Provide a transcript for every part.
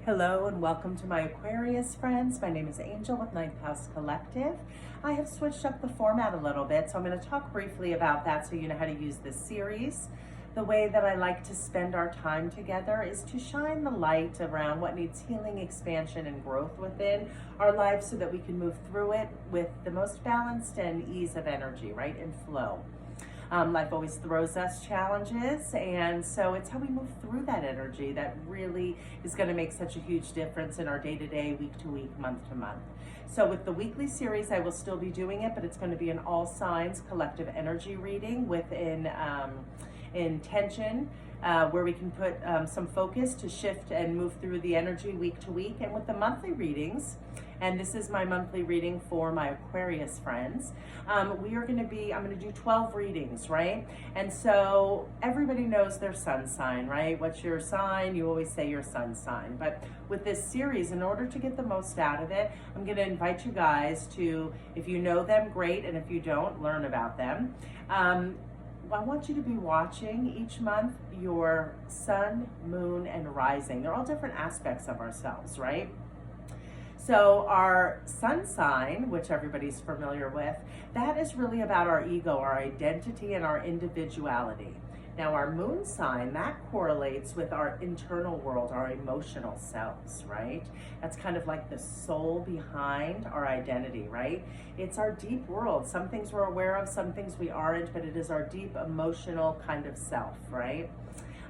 Hello and welcome to my Aquarius friends. My name is Angel with Ninth House Collective. I have switched up the format a little bit, so I'm going to talk briefly about that so you know how to use this series. The way that I like to spend our time together is to shine the light around what needs healing, expansion, and growth within our lives so that we can move through it with the most balanced and ease of energy, right, and flow. Life always throws us challenges, and so it's how we move through that energy that really is going to make such a huge difference in our day-to-day, week-to-week, month-to-month. So with the weekly series, I will still be doing it, but it's going to be an all signs collective energy reading within intention, where we can put some focus to shift and move through the energy week to week. And with the monthly readings, and this is my monthly reading for my Aquarius friends, I'm going to do 12 readings, right? And so everybody knows their sun sign, right? What's your sign? You always say your sun sign. But with this series, in order to get the most out of it, I'm going to invite you guys to, if you know them, great, and if you don't, learn about them. I want you to be watching each month your sun, moon, and rising. They're all different aspects of ourselves, right? So our sun sign, which everybody's familiar with, that is really about our ego, our identity, and our individuality. Now our moon sign, that correlates with our internal world, our emotional selves, right? That's kind of like the soul behind our identity, right? It's our deep world. Some things we're aware of, some things we aren't, but it is our deep emotional kind of self, right?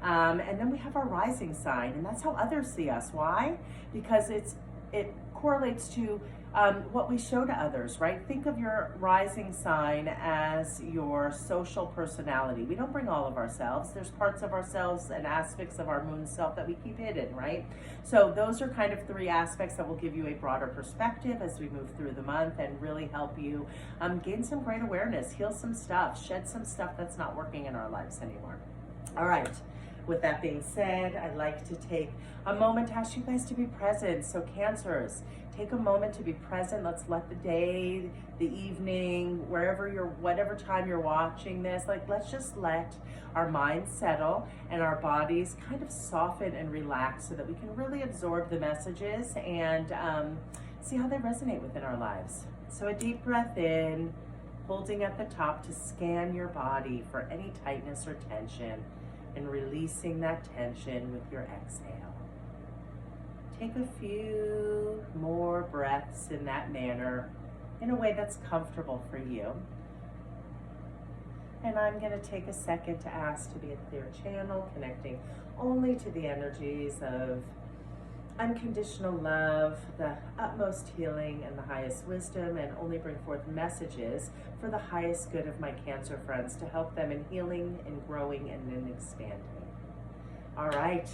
And then we have our rising sign, and that's how others see us. Why? Because it correlates to what we show to others, right? Think of your rising sign as your social personality. We don't bring all of ourselves. There's parts of ourselves and aspects of our moon self that we keep hidden, right? So those are kind of three aspects that will give you a broader perspective as we move through the month and really help you gain some great awareness, heal some stuff, shed some stuff that's not working in our lives anymore. All right. With that being said, I'd like to take a moment to ask you guys to be present. So Cancers, take a moment to be present. Let's let the day, the evening, whatever time you're watching this, let's just let our minds settle and our bodies kind of soften and relax so that we can really absorb the messages and see how they resonate within our lives. So a deep breath in, holding at the top to scan your body for any tightness or tension, and releasing that tension with your exhale. Take a few more breaths in that manner, in a way that's comfortable for you. And I'm going to take a second to ask to be a clear channel, connecting only to the energies of unconditional love, the utmost healing, and the highest wisdom, and only bring forth messages for the highest good of my Cancer friends to help them in healing and growing and in expanding. All right,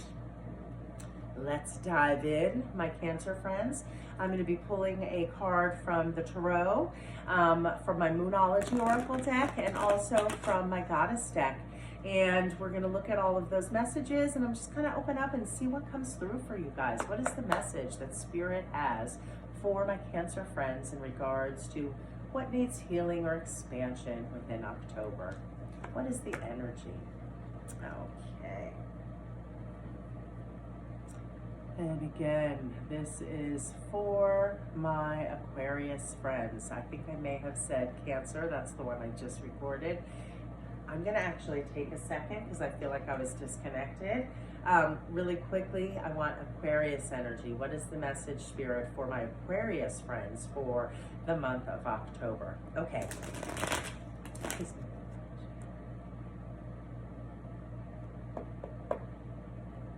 let's dive in, my Cancer friends. I'm going to be pulling a card from the Tarot, from my Moonology Oracle deck, and also from my Goddess deck. And we're going to look at all of those messages, and I'm just going to open up and see what comes through for you guys. What is the message that Spirit has for my Cancer friends in regards to what needs healing or expansion within October? What is the energy? Okay. And again, this is for my Aquarius friends. I think I may have said Cancer. That's the one I just recorded. I'm going to actually take a second because I feel like I was disconnected. Really quickly, I want Aquarius energy. What is the message, Spirit, for my Aquarius friends for the month of October? Okay.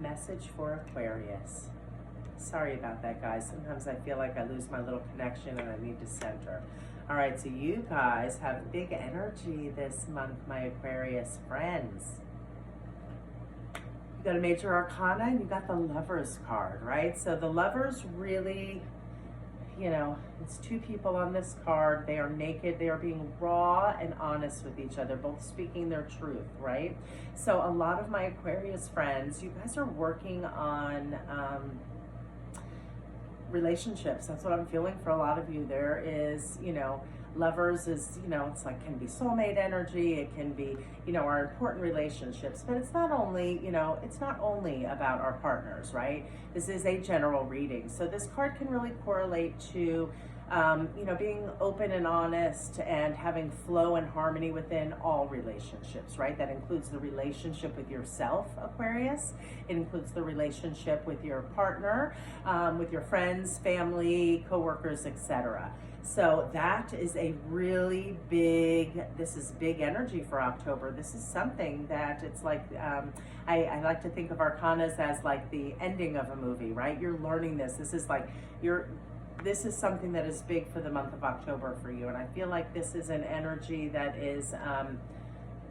Message for Aquarius. Sorry about that, guys. Sometimes I feel like I lose my little connection and I need to center. All right, so you guys have big energy this month, my Aquarius friends. You got a major arcana and you got the Lovers card, right? So the Lovers really, it's two people on this card. They are naked. They are being raw and honest with each other, both speaking their truth, right? So a lot of my Aquarius friends, you guys are working on relationships. That's what I'm feeling for a lot of you. There is, lovers is, it's like, can be soulmate energy. It can be, our important relationships, but it's not only, it's not only about our partners, right? This is a general reading. So this card can really correlate to, being open and honest and having flow and harmony within all relationships, right? That includes the relationship with yourself, Aquarius. It includes the relationship with your partner, with your friends, family, coworkers, etc. So that is a really this is big energy for October. This is something that it's like, I like to think of arcanas as like the ending of a movie, right? You're learning this. This is like, this is something that is big for the month of October for you. And I feel like this is an energy that is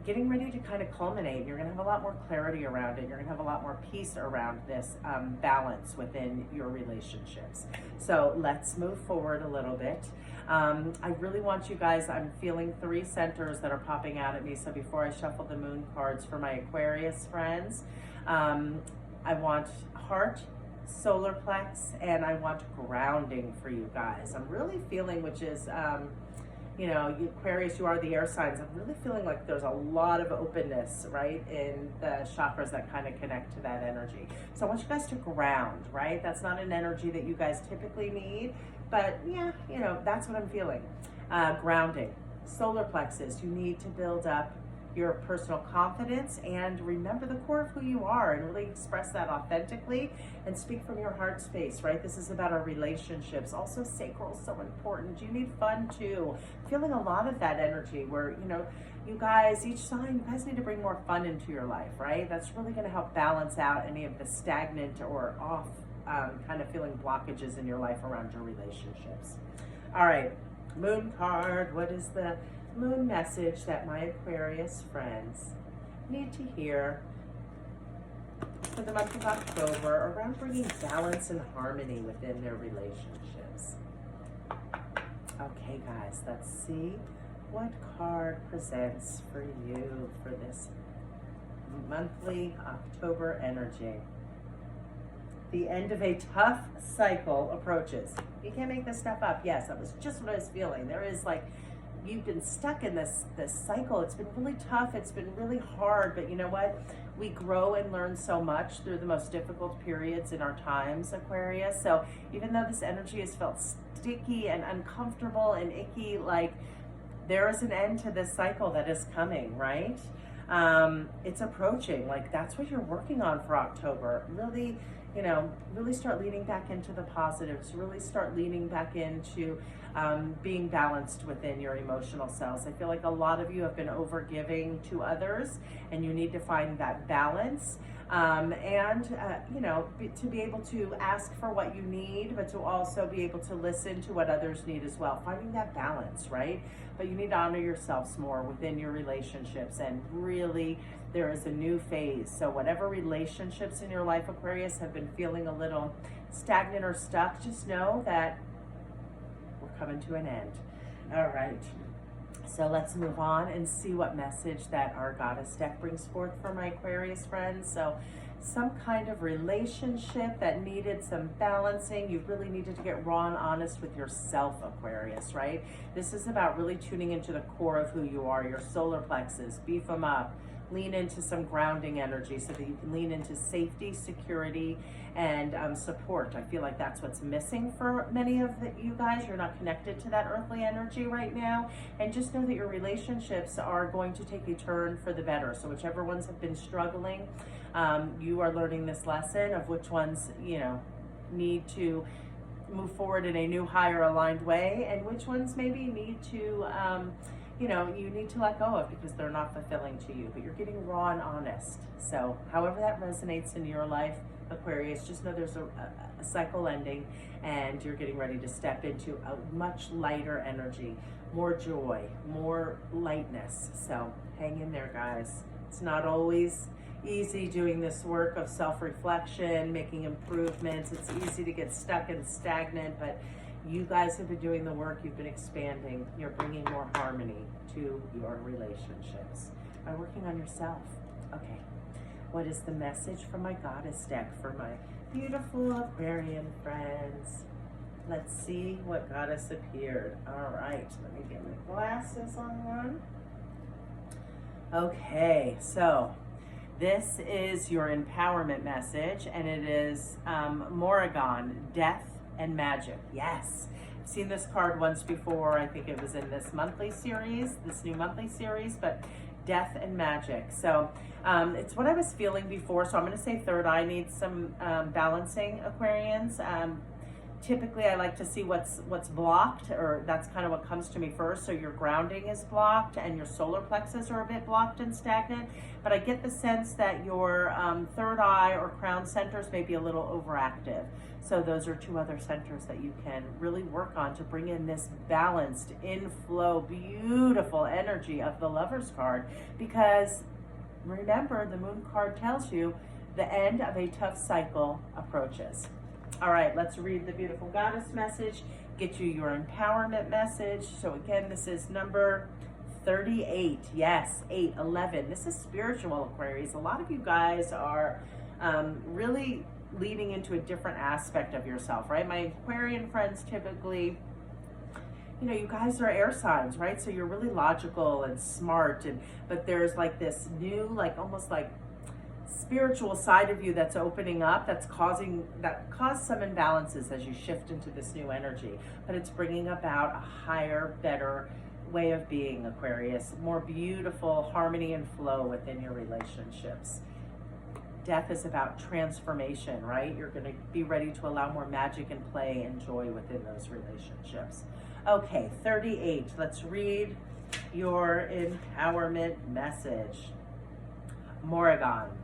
getting ready to kind of culminate. You're going to have a lot more clarity around it. You're going to have a lot more peace around this balance within your relationships. So let's move forward a little bit. I really want you guys, I'm feeling 3 centers that are popping out at me. So before I shuffle the moon cards for my Aquarius friends, I want heart, solar plex, and I want grounding for you guys. I'm really feeling, which is, Aquarius, you are the air signs. I'm really feeling like there's a lot of openness, right, in the chakras that kind of connect to that energy. So I want you guys to ground, right? That's not an energy that you guys typically need, but yeah, that's what I'm feeling. Grounding, solar plexus, you need to build up your personal confidence and remember the core of who you are and really express that authentically and speak from your heart space, right? This is about our relationships. Also, sacral is so important. You need fun too. Feeling a lot of that energy where, you guys, each sign, you guys need to bring more fun into your life, right? That's really going to help balance out any of the stagnant or off kind of feeling blockages in your life around your relationships. All right, moon card. What is the moon message that my Aquarius friends need to hear for the month of October around bringing balance and harmony within their relationships? Okay, guys, let's see what card presents for you for this monthly October energy. The end of a tough cycle approaches. You can't make this stuff up. Yes, that was just what I was feeling. There is like, you've been stuck in this cycle. It's been really tough. It's been really hard, but you know what? We grow and learn so much through the most difficult periods in our times, Aquarius. So even though this energy has felt sticky and uncomfortable and icky, like there is an end to this cycle that is coming, right? It's approaching. Like that's what you're working on for October. Really, really start leaning back into the positives, really start leaning back into being balanced within your emotional selves. I feel like a lot of you have been overgiving to others and you need to find that balance. To be able to ask for what you need, but to also be able to listen to what others need as well. Finding that balance, right? But you need to honor yourselves more within your relationships, and really there is a new phase. So whatever relationships in your life, Aquarius, have been feeling a little stagnant or stuck, just know that we're coming to an end. All right. So let's move on and see what message that our goddess deck brings forth for my Aquarius friends. So some kind of relationship that needed some balancing. You really needed to get raw and honest with yourself, Aquarius, right? This is about really tuning into the core of who you are, your solar plexus, beef them up. Lean into some grounding energy so that you can lean into safety, security, and support. I feel like that's what's missing for many of you guys. You're not connected to that earthly energy right now. And just know that your relationships are going to take a turn for the better. So whichever ones have been struggling, you are learning this lesson of which ones, need to move forward in a new, higher aligned way, and which ones maybe need to you need to let go of because they're not fulfilling to you, but you're getting raw and honest. So however that resonates in your life, Aquarius, just know there's a cycle ending and you're getting ready to step into a much lighter energy, more joy, more lightness. So hang in there, guys. It's not always easy doing this work of self-reflection, making improvements. It's easy to get stuck and stagnant, but you guys have been doing the work. You've been expanding. You're bringing more harmony to your relationships by working on yourself. Okay, what is the message from my goddess deck for my beautiful Aquarian friends? Let's see what goddess appeared. All right, let me get my glasses on. Okay, so this is your empowerment message, and it is Morrigan, Death and Magic. Yes, I've seen this card once before. I think it was in this monthly series, this new monthly series, but Death and Magic. So it's what I was feeling before. So I'm going to say third eye needs some balancing, Aquarians. Typically, I like to see what's blocked, or that's kind of what comes to me first. So your grounding is blocked and your solar plexus are a bit blocked and stagnant. But I get the sense that your third eye or crown centers may be a little overactive. So those are two other centers that you can really work on to bring in this balanced, inflow, beautiful energy of the Lover's card. Because remember, the Moon card tells you the end of a tough cycle approaches. All right, let's read the beautiful goddess message, get you your empowerment message. So again, this is number 38. Yes, 8, 11. This is spiritual, Aquarius. A lot of you guys are really leading into a different aspect of yourself, right? My Aquarian friends typically, you know, you guys are air signs, right? So you're really logical and smart, but there's like this new, like almost like spiritual side of you that's opening up, that caused some imbalances as you shift into this new energy, but it's bringing about a higher, better way of being, Aquarius, more beautiful harmony and flow within your relationships. Death is about transformation, right? You're going to be ready to allow more magic and play and joy within those relationships. Okay, 38. Let's read your empowerment message. Morrigan.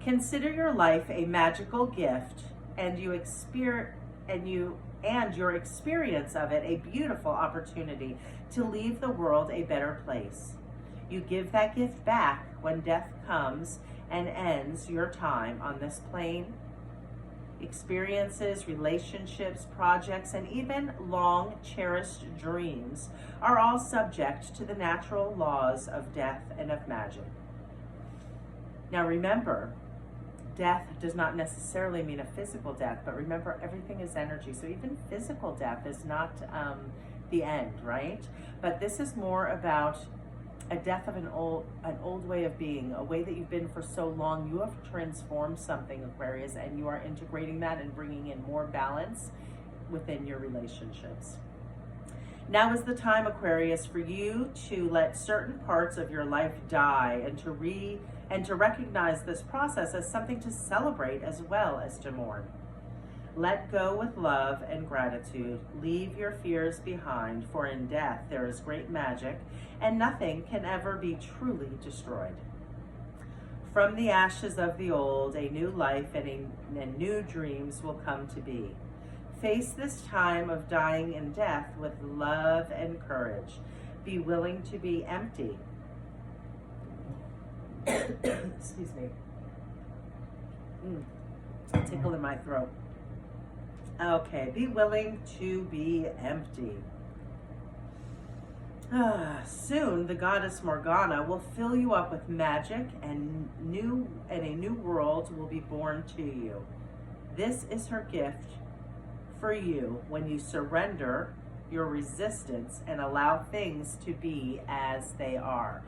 Consider your life a magical gift, and your experience of it a beautiful opportunity to leave the world a better place. You give that gift back when death comes and ends your time on this plane. Experiences, relationships, projects, and even long cherished dreams are all subject to the natural laws of death and of magic. Now remember, death does not necessarily mean a physical death, but remember, everything is energy. So even physical death is not the end, right? But this is more about a death of an old way of being, a way that you've been for so long. You have transformed something, Aquarius, and you are integrating that and bringing in more balance within your relationships. Now is the time, Aquarius, for you to let certain parts of your life die and to recognize this process as something to celebrate as well as to mourn. Let go with love and gratitude. Leave your fears behind, for in death there is great magic, and nothing can ever be truly destroyed. From the ashes of the old, a new life and new dreams will come to be. Face this time of dying and death with love and courage. Be willing to be empty. Excuse me. Tickle in my throat. Okay, be willing to be empty. Soon the goddess Morgana will fill you up with magic, and a new world will be born to you. This is her gift for you when you surrender your resistance and allow things to be as they are.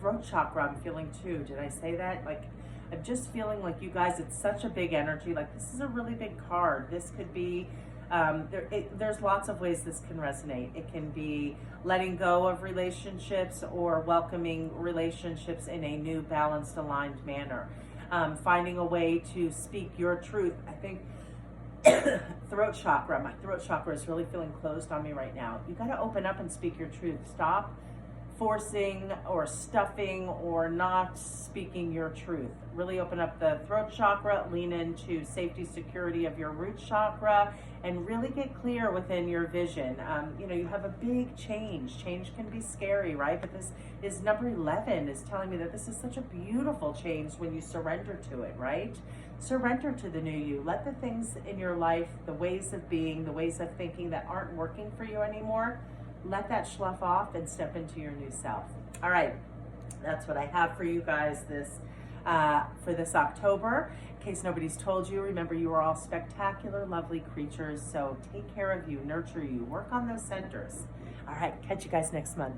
Throat chakra I'm feeling too. Did I say that? Like, I'm just feeling like you guys, it's such a big energy. Like, this is a really big card. This could be, there's lots of ways this can resonate. It can be letting go of relationships or welcoming relationships in a new, balanced, aligned manner. Finding a way to speak your truth. I think throat chakra, my throat chakra is really feeling closed on me right now. You got to open up and speak your truth. Stop forcing or stuffing or not speaking your truth. Really open up the throat chakra, lean into safety, security of your root chakra, and really get clear within your vision. You have a big change. Change can be scary, right? But this is number 11 is telling me that this is such a beautiful change when you surrender to it, right? Surrender to the new you. Let the things in your life, the ways of being, the ways of thinking that aren't working for you anymore, let that slough off and step into your new self. All right, that's what I have for you guys for this October. In case nobody's told you, remember you are all spectacular, lovely creatures. So take care of you, nurture you, work on those centers. All right, catch you guys next month.